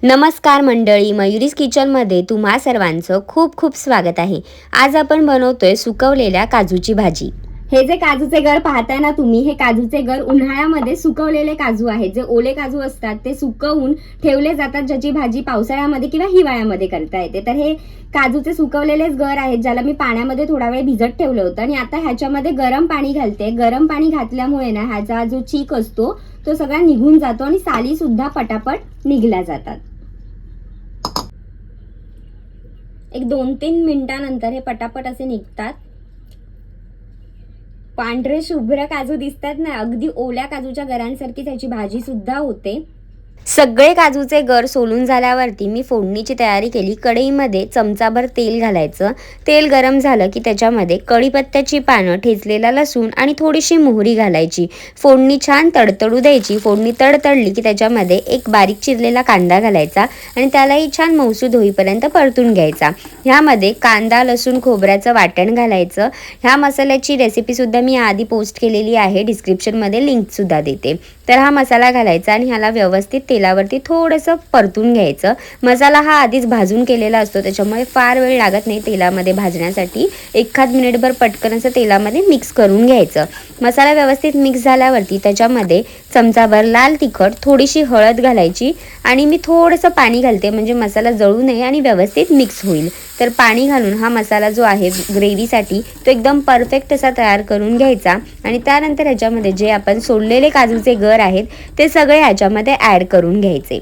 नमस्कार मंडळी, मयुरीज किचनमध्ये तुम्हा सर्वांचं खूप खूप स्वागत आहे। आज आपण बनवतोय सुकवलेल्या काजूची भाजी। हे जे काजूचे गर पाहताय ना तुम्ही, हे काजूचे गर उन्हाळ्यामध्ये सुकवलेले काजू आहेत। जे ओले काजू असतात ते सुकवून ठेवले जातात, ज्याची भाजी पावसाळ्यामध्ये किंवा हिवाळ्यामध्ये करता येते। तर हे काजूचे सुकवलेलेच गर आहेत, ज्याला मी पाण्यामध्ये थोडा वेळ भिजत ठेवलं होतं आणि आता ह्याच्यामध्ये गरम पाणी घालते। गरम पाणी घातल्यामुळे ना ह्याचा जो चीक असतो तो सगळा निघून जातो आणि साली सुद्धा पटापट निघल्या जातात। एक 2-3 मिनिटांनंतर हे पटापट असे निघतात। पांढरे शुभ्र काजू दिसतात ना, अगदी ओल्या काजूच्या गरांसारखी त्याची भाजी सुद्धा होते। सगळे काजूचे गर सोलून झाल्यावरती मी फोडणीची तयारी केली। कढईमध्ये चमचाभर तेल घालायचं। तेल गरम झालं की त्याच्यामध्ये कढीपत्त्याची पानं, ठेचलेला लसूण आणि थोडीशी मोहरी घालायची। फोडणी छान तडतडू द्यायची। फोडणी तडतडली की त्याच्यामध्ये एक बारीक चिरलेला कांदा घालायचा आणि त्यालाही छान मऊसूद होईपर्यंत परतून घ्यायचा। ह्यामध्ये कांदा, लसूण, खोबऱ्याचं वाटण घालायचं। ह्या मसाल्याची रेसिपी सुद्धा मी आधी पोस्ट केलेली आहे, डिस्क्रिप्शनमध्ये लिंक सुद्धा देते। तर हा मसाला घालायचा आणि ह्याला व्यवस्थित तेलावरती थोडंसं परतून घ्यायचं। मसाला हा आधीच भाजून केलेला असतो, त्याच्यामुळे फार वेळ लागत नाही तेलामध्ये भाजण्यासाठी। एखाद मिनिटभर पटकन असं तेलामध्ये मिक्स करून घ्यायचं। मसाला व्यवस्थित मिक्स झाल्यावरती त्याच्यामध्ये चमचाभर लाल तिखट, थोडीशी हळद घालायची आणि मी थोडंसं पाणी घालते, म्हणजे मसाला जळू नये आणि व्यवस्थित मिक्स होईल। तर पाणी घालून हा मसाला जो आहे ग्रेव्हीसाठी तो एकदम परफेक्ट असा तयार करून घ्यायचा आणि त्यानंतर ह्याच्यामध्ये जे आपण सोललेले काजूचे गर आहेत ते सगळे ह्याच्यामध्ये ॲड करून घ्यायचे।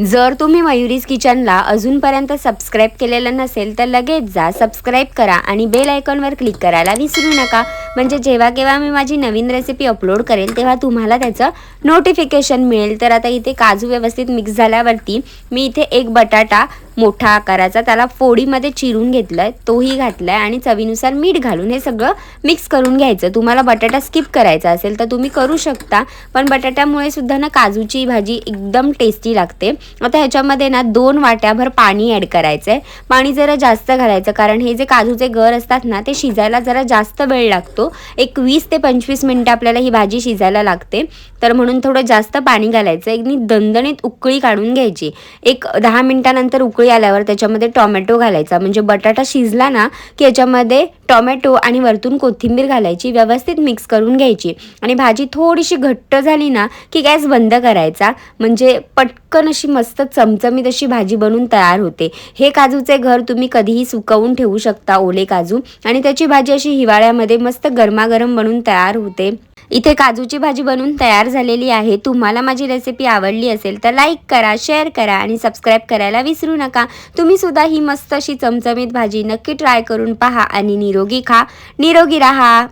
जर तुम्ही मयुरीज किचनला अजूनपर्यंत सबस्क्राईब केलेलं नसेल तर लगेच जा, सबस्क्राईब करा आणि बेल आयकॉनवर क्लिक करायला विसरू नका, म्हणजे जेव्हा केव्हा मी माझी नवीन रेसिपी अपलोड करेल तेव्हा तुम्हाला त्याचं नोटिफिकेशन मिळेल। तर आता इथे काजू व्यवस्थित मिक्स झाल्यावरती मी इथे एक बटाटा मोठा आकाराचा त्याला फोडीमध्ये चिरून घेतलाय, तोही घातलाय आणि चवीनुसार मीठ घालून हे सगळं मिक्स करून घ्यायचं। तुम्हाला बटाटा स्किप करायचा असेल तर तुम्ही करू शकता, पण बटाट्यामुळे सुद्धा ना काजूची भाजी एकदम टेस्टी लागते। आता ह्याच्यामध्ये ना 2 वाट्याभर पाणी ॲड करायचंय। पाणी जरा जास्त घालायचं, कारण हे जे काजूचे गर असतात ना ते शिजायला जरा जास्त वेळ लागतो। एक 20 ते 25 मिनिटं आपल्याला ही भाजी शिजायला लागते, तर म्हणून थोडं जास्त पाणी घालायचं। एक दणदणीत उकळी काढून घ्यायची। एक 10 मिनिटांनंतर उकळी आल्यावर त्याच्यामध्ये टोमॅटो घालायचा, म्हणजे बटाटा शिजला ना की याच्यामध्ये टोमॅटो आणि वरतून कोथिंबीर घालायची, व्यवस्थित मिक्स करून घ्यायची आणि भाजी थोडीशी घट्ट झाली ना की गॅस बंद करायचा, म्हणजे पटकन अशी मस्त चमचमीत अशी भाजी बनून तयार होते। हे काजूचे घर तुम्ही कधीही सुकवून ठेवू शकता, ओले काजू, आणि त्याची भाजी अशी हिवाळ्यामध्ये मस्त गरमागरम बनून तयार होते। इथे काजूची भाजी बनून तयार झालेली आहे। तुम्हाला माझी रेसिपी आवडली असेल तर लाईक करा, शेअर करा आणि सबस्क्राईब करायला विसरू नका। तुम्ही सुद्धा ही मस्त अशी चमचमीत भाजी नक्की ट्राय करून पहा आणि निरोगी खा, निरोगी राहा।